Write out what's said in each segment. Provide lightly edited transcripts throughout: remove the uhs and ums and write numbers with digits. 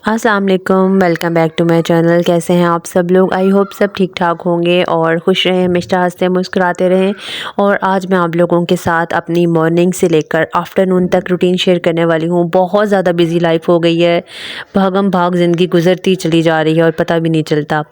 अस्सलाम वालेकुम, welcome back to my channel. कैसे हैं आप सब लोग? आई होप सब ठीक ठाक होंगे और खुश रहें, हमेशा हंसते मुस्कुराते रहें। और आज मैं आप लोगों के साथ अपनी मॉर्निंग से लेकर आफ्टरनून तक रूटीन शेयर करने वाली हूँ। बहुत ज़्यादा बिजी लाइफ हो गई है, भागम भाग ज़िंदगी गुजरती चली जा रही है और पता भी नहीं चलता।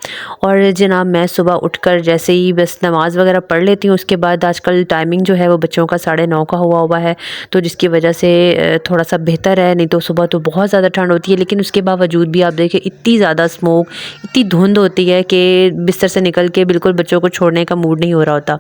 और जनाब मैं सुबह उठकर जैसे ही बस नमाज़ वगैरह पढ़ लेती हूँ, उसके बाद आजकल टाइमिंग जो है वो बच्चों का 9:30 का हुआ है, तो जिसकी वजह से थोड़ा सा बेहतर है। नहीं तो सुबह तो बहुत ज़्यादा ठंड होती है, लेकिन उसके बावजूद भी आप देखिए इतनी ज़्यादा स्मोक, इतनी धुंध होती है कि बिस्तर से निकल के बिल्कुल बच्चों को छोड़ने का मूड नहीं हो रहा होता।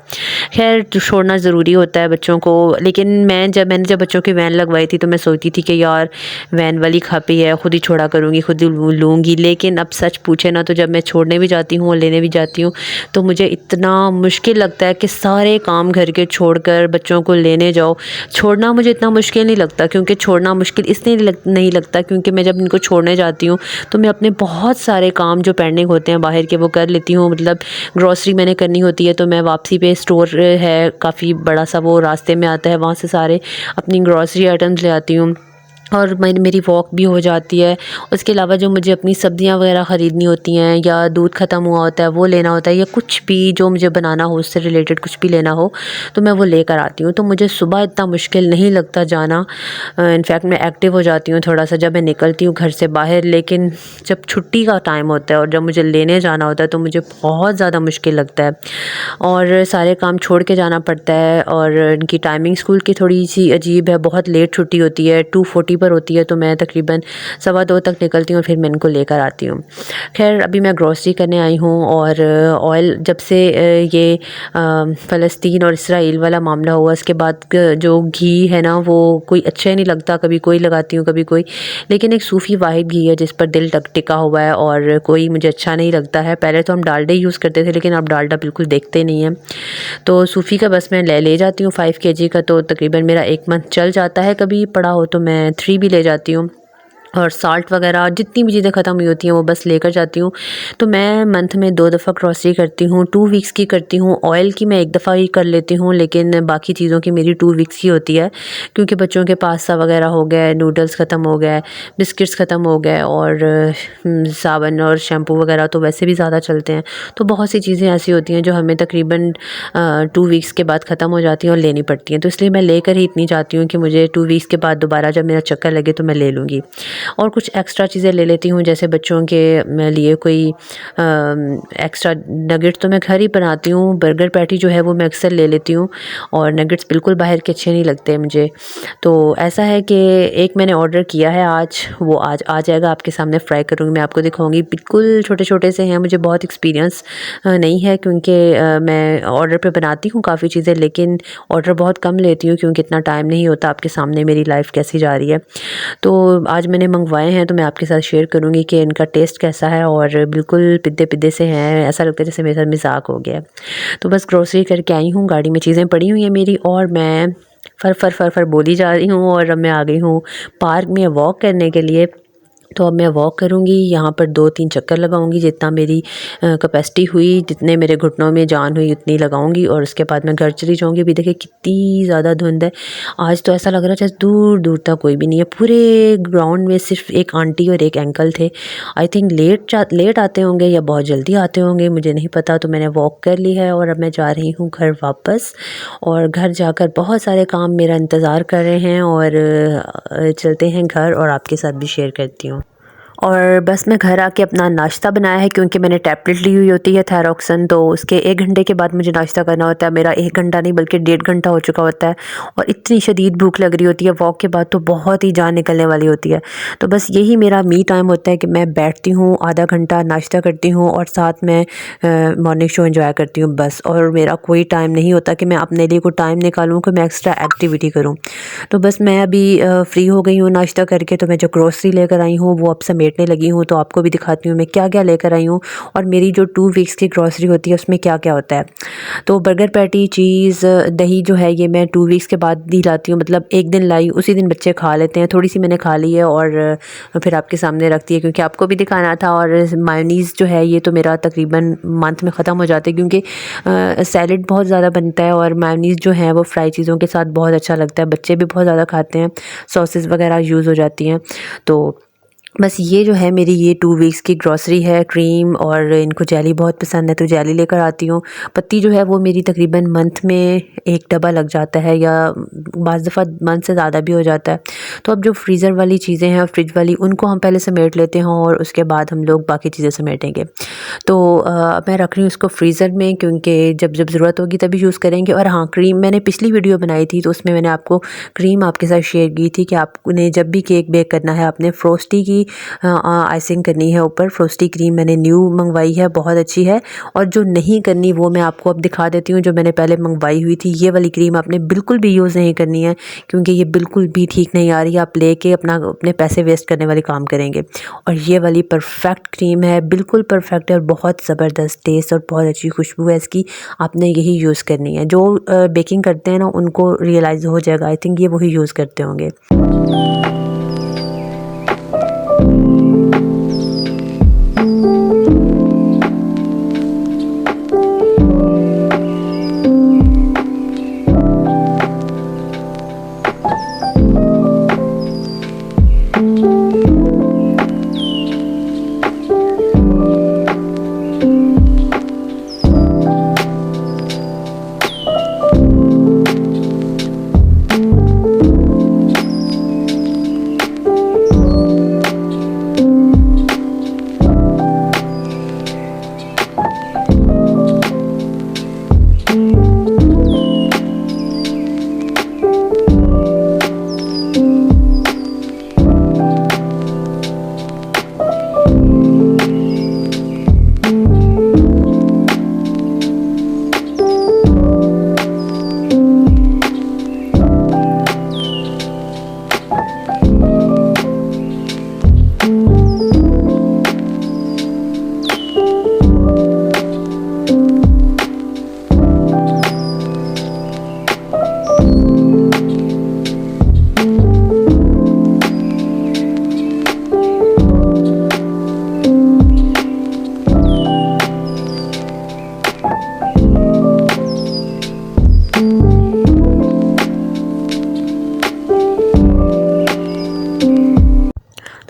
खैर छोड़ना ज़रूरी होता है बच्चों को, लेकिन मैंने जब बच्चों की वैन लगवाई थी तो मैं सोचती थी कि यार वैन वाली खापी है, खुद ही छोड़ा करूँगी, खुद ही लूँगी। लेकिन अब सच पूछे ना तो जब मैं छोड़ने भी जाती हूँ और लेने भी जाती हूँ तो मुझे इतना मुश्किल लगता है कि सारे काम घर के छोड़कर बच्चों को लेने जाओ। छोड़ना मुझे इतना मुश्किल नहीं लगता, क्योंकि छोड़ना मुश्किल इसलिए नहीं लगता क्योंकि मैं जब इनको छोड़ने जाती हूँ तो मैं अपने बहुत सारे काम जो पेंडिंग होते हैं बाहर के वो कर लेती हूँ। मतलब ग्रॉसरी मैंने करनी होती है तो मैं वापसी पे स्टोर है काफ़ी बड़ा सा, वो रास्ते में आता है, वहाँ से सारे अपनी ग्रॉसरी आइटम्स ले आती हूँ और मेरी वॉक भी हो जाती है। उसके अलावा जो मुझे अपनी सब्ज़ियाँ वगैरह ख़रीदनी होती हैं या दूध ख़त्म हुआ होता है वो लेना होता है या कुछ भी जो मुझे बनाना हो उससे रिलेटेड कुछ भी लेना हो तो मैं वो लेकर आती हूँ। तो मुझे सुबह इतना मुश्किल नहीं लगता जाना। इनफैक्ट मैं एक्टिव हो जाती हूँ थोड़ा सा जब मैं निकलती हूँ घर से बाहर। लेकिन जब छुट्टी का टाइम होता है और जब मुझे लेने जाना होता है तो मुझे बहुत ज़्यादा मुश्किल लगता है और सारे काम छोड़ के जाना पड़ता है। और इनकी टाइमिंग स्कूल की थोड़ी सी अजीब है, बहुत लेट छुट्टी होती है, 2:40 पर होती है, तो मैं तकरीबन 2:15 तक निकलती हूँ और फिर मैं इनको लेकर आती हूँ। खैर अभी मैं ग्रॉसरी करने आई हूँ और ऑयल जब से ये फ़लस्तीन और इसराइल वाला मामला हुआ उसके बाद जो घी है ना वो कोई अच्छा ही नहीं लगता, कभी कोई लगाती हूँ कभी कोई। लेकिन एक सूफ़ी वाहिद घी है जिस पर दिल टिका हुआ है और कोई मुझे अच्छा नहीं लगता है। पहले तो हम डालडा यूज़ करते थे लेकिन अब डालडा बिल्कुल देखते नहीं हैं। तो सूफ़ी का बस मैं ले जाती हूँ 5 केजी का, तो तकरीबन मेरा 1 मंथ चल जाता है। कभी पड़ा हो तो मैं 3 भी ले जाती हूँ। और साल्ट वगैरह जितनी भी चीज़ें ख़त्म हुई होती हैं वो बस लेकर जाती हूँ। तो मैं मंथ में 2 दफ़ा ग्रॉसरी करती हूँ, 2 वीक्स की करती हूँ। ऑयल की मैं 1 दफ़ा ही कर लेती हूँ, लेकिन बाकी चीज़ों की मेरी 2 वीक्स की होती है, क्योंकि बच्चों के पास्ता वगैरह हो गए, नूडल्स ख़त्म हो गए, बिस्किट्स ख़त्म हो गए और साबुन और शैम्पू वगैरह तो वैसे भी ज़्यादा चलते हैं। तो बहुत सी चीज़ें ऐसी होती हैं जो हमें तकरीबन 2 वीक्स के बाद ख़त्म हो जाती हैं और लेनी पड़ती हैं। तो इसलिए मैं लेकर ही इतनी जाती हूँ कि मुझे 2 वीक्स के बाद दोबारा जब मेरा चक्कर लगे तो मैं ले लूँगी। और कुछ एक्स्ट्रा चीज़ें ले लेती हूँ, जैसे बच्चों के लिए कोई एक्स्ट्रा नगेट्स तो मैं घर ही बनाती हूँ। बर्गर पैटी जो है वो मैं अक्सर ले लेती हूँ और नगेट्स बिल्कुल बाहर के अच्छे नहीं लगते मुझे। तो ऐसा है कि एक मैंने ऑर्डर किया है आज, वो आज आ जाएगा, आपके सामने फ्राई करूँगी, मैं आपको दिखाऊँगी। बिल्कुल छोटे-छोटे से हैं, मुझे बहुत एक्सपीरियंस नहीं है क्योंकि मैं ऑर्डर पे बनाती हूँ काफ़ी चीज़ें, लेकिन ऑर्डर बहुत कम लेती हूँ क्योंकि इतना टाइम नहीं होता। आपके सामने मेरी लाइफ़ कैसी जा रही है। तो आज मैंने मंगवाए हैं तो मैं आपके साथ शेयर करूँगी कि इनका टेस्ट कैसा है और बिल्कुल पिद्दे-पिद्दे से हैं, ऐसा लगता है जैसे मेरे साथ मज़ाक हो गया है। तो बस ग्रॉसरी करके आई हूँ, गाड़ी में चीज़ें पड़ी हुई हैं मेरी और मैं फर बोली जा रही हूँ और अब मैं आ गई हूँ पार्क में वॉक करने के लिए। तो अब मैं वॉक करूँगी, यहाँ पर 2-3 चक्कर लगाऊँगी, जितना मेरी कैपेसिटी हुई, जितने मेरे घुटनों में जान हुई उतनी लगाऊँगी और उसके बाद मैं घर चली जाऊँगी। अभी देखिए कितनी ज़्यादा धुंध है, आज तो ऐसा लग रहा है जैसे दूर-दूर तक कोई भी नहीं है। पूरे ग्राउंड में सिर्फ एक आंटी और एक अंकल थे। आई थिंक लेट आते होंगे या बहुत जल्दी आते होंगे, मुझे नहीं पता। तो मैंने वॉक कर ली है और अब मैं जा रही हूँ घर वापस और घर जाकर बहुत सारे काम मेरा इंतज़ार कर रहे हैं और चलते हैं घर और आपके साथ भी शेयर करती हूँ। और बस मैं घर आके अपना नाश्ता बनाया है क्योंकि मैंने टैबलेट ली हुई होती है थायरॉक्सन, तो उसके 1 घंटे के बाद मुझे नाश्ता करना होता है। मेरा 1 घंटा नहीं बल्कि 1.5 घंटा हो चुका होता है और इतनी शदीद भूख लग रही होती है वॉक के बाद, तो बहुत ही जान निकलने वाली होती है। तो बस यही मेरा मी टाइम होता है कि मैं बैठती हूँ आधा घंटा, नाश्ता करती हूँ और साथ में मॉर्निंग शो एंजॉय करती हूँ बस। और मेरा कोई टाइम नहीं होता कि मैं अपने लिए कोई टाइम निकालूँ कि मैं एक्स्ट्रा एक्टिविटी करूँ। तो बस मैं अभी फ्री हो गई हूँ नाश्ता करके, तो मैं जो ग्रोसरी लेकर आई हूँ वो अब समेटने लगी हूँ। तो आपको भी दिखाती हूँ मैं क्या-क्या लेकर आई हूँ और मेरी जो 2 वीक्स की ग्रोसरी होती है उसमें क्या-क्या होता है। तो बर्गर पैटी, चीज़, दही जो है ये मैं 2 वीक्स के बाद ही लाती हूँ। मतलब एक दिन लाई, उसी दिन बच्चे खा लेते हैं। थोड़ी सी मैंने खा ली है और फिर आपके सामने रखती है क्योंकि आपको भी दिखाना था। और मायोनीज़ जो है ये तो मेरा तकरीबन मंथ में ख़त्म हो जाता है क्योंकि सैलेड बहुत ज़्यादा बनता है और मायोनीज़ जो है वो फ्राई चीज़ों के साथ बहुत अच्छा लगता है, बच्चे भी बहुत ज़्यादा खाते हैं, सॉसेस वगैरह यूज़ हो जाती हैं। तो बस ये जो है मेरी ये 2 वीक्स की ग्रॉसरी है। क्रीम और इनको जेली बहुत पसंद है तो जेली लेकर आती हूँ। पत्ती जो है वो मेरी तकरीबन मंथ में 1 डब्बा लग जाता है या बाज़ दफ़ा मंथ से ज़्यादा भी हो जाता है। तो अब जो फ्रीज़र वाली चीज़ें हैं और फ्रिज वाली उनको हम पहले समेट लेते हैं और उसके बाद हम लोग बाकी चीज़ें समेटेंगे। तो मैं रख रही हूँ इसको फ्रीज़र में क्योंकि जब जब ज़रूरत होगी तभी यूज़ करेंगे। और हाँ, क्रीम मैंने पिछली वीडियो बनाई थी तो उसमें मैंने आपको क्रीम आपके साथ शेयर की थी कि आपने जब भी केक बेक करना है आपने फ्रोस्टी की आइसिंग करनी है ऊपर। फ्रोस्टी क्रीम मैंने न्यू मंगवाई है, बहुत अच्छी है। और जो नहीं करनी वो मैं आपको अब दिखा देती हूँ, जो मैंने पहले मंगवाई हुई थी। ये वाली क्रीम आपने बिल्कुल भी यूज़ नहीं करनी है क्योंकि ये बिल्कुल भी ठीक नहीं आ रही है। आप लेके अपने पैसे वेस्ट करने वाले काम करेंगे। और ये वाली परफेक्ट क्रीम है, बिल्कुल परफेक्ट है और बहुत ज़बरदस्त टेस्ट और बहुत अच्छी खुशबू है इसकी। आपने यही यूज़ करनी है। जो बेकिंग करते हैं ना उनको रियलाइज़ हो जाएगा, आई थिंक ये वही यूज़ करते होंगे।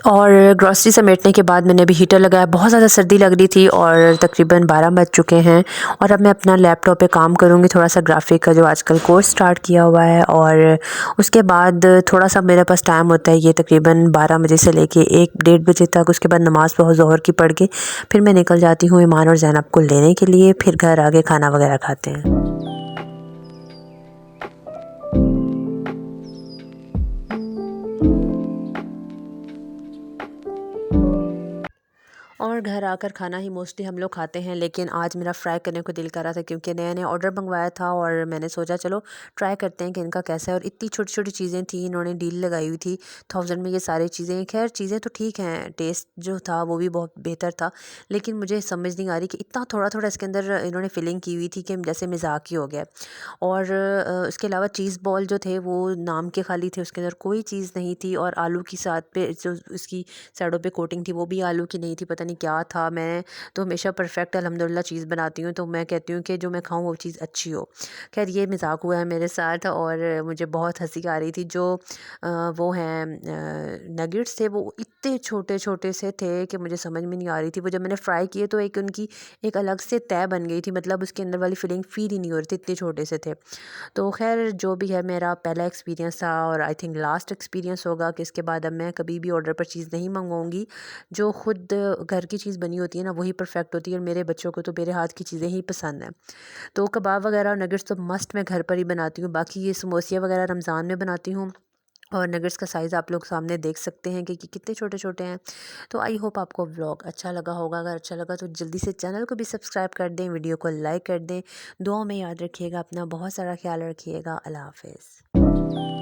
और ग्रॉसरी समेटने के बाद मैंने अभी हीटर लगाया। बहुत ज़्यादा सर्दी लग रही थी और तकरीबन 12 बज चुके हैं। और अब मैं अपना लैपटॉप पे काम करूँगी, थोड़ा सा ग्राफिक का जो आजकल कोर्स स्टार्ट किया हुआ है। और उसके बाद थोड़ा सा मेरे पास टाइम होता है, ये तकरीबन 12 बजे से लेके 1 डेढ़ बजे तक। उसके बाद नमाज़ ज़ोहर की पढ़ के फिर मैं निकल जाती हूँ ईमान और ज़ैनब को लेने के लिए। फिर घर आके खाना वगैरह खाते हैं। और घर आकर खाना ही मोस्टली हम लोग खाते हैं, लेकिन आज मेरा फ्राई करने को दिल कर रहा था क्योंकि नया नया ऑर्डर मंगवाया था और मैंने सोचा चलो ट्राई करते हैं कि इनका कैसा है। और इतनी छोटी छोटी चीज़ें थी, इन्होंने डील लगाई हुई थी 1000 में ये सारी चीज़ें। खैर चीज़ें तो ठीक हैं, टेस्ट जो था वो भी बहुत बेहतर था, लेकिन मुझे समझ नहीं आ रही कि इतना थोड़ा थोड़ा इसके अंदर इन्होंने फिलिंग की हुई थी कि जैसे मजाक ही हो गया। और उसके अलावा चीज़ बॉल जो थे वो नाम के खाली थे, उसके अंदर कोई चीज़ नहीं थी। और आलू की साथ पे जो उसकी साइडों पे कोटिंग थी वो भी आलू की नहीं थी, पता नहीं क्या था। मैं तो हमेशा परफेक्ट अल्हम्दुलिल्लाह चीज़ बनाती हूँ, तो मैं कहती हूँ कि जो मैं खाऊँ वो चीज़ अच्छी हो। खैर ये मजाक हुआ है मेरे साथ और मुझे बहुत हंसी आ रही थी। जो वो हैं नगेट्स थे वो इतने छोटे छोटे से थे कि मुझे समझ में नहीं आ रही थी। वो जब मैंने फ्राई किए तो एक उनकी एक अलग से तय बन गई थी, मतलब उसके अंदर वाली फीलिंग फील ही नहीं हो रही थी, इतने छोटे से थे। तो खैर जो भी है मेरा पहला एक्सपीरियंस था और आई थिंक लास्ट एक्सपीरियंस होगा कि इसके बाद अब मैं कभी भी ऑर्डर पर चीज़ नहीं मंगवाऊंगी। जो खुद घर की चीज़ बनी होती है ना वही परफेक्ट होती है और मेरे बच्चों को तो मेरे हाथ की चीज़ें ही पसंद हैं। तो कबाब वगैरह और नगेट्स तो मस्ट मैं घर पर ही बनाती हूँ। बाकी ये समोसिया वगैरह रमज़ान में बनाती हूँ। और नगेट्स का साइज़ आप लोग सामने देख सकते हैं कि कितने छोटे छोटे हैं। तो आई होप आपको व्लॉग अच्छा लगा होगा। अगर अच्छा लगा तो जल्दी से चैनल को भी सब्सक्राइब कर दें, वीडियो को लाइक कर दें। दुआ में याद रखिएगा, अपना बहुत सारा ख्याल रखिएगा। अल्लाह हाफिज़।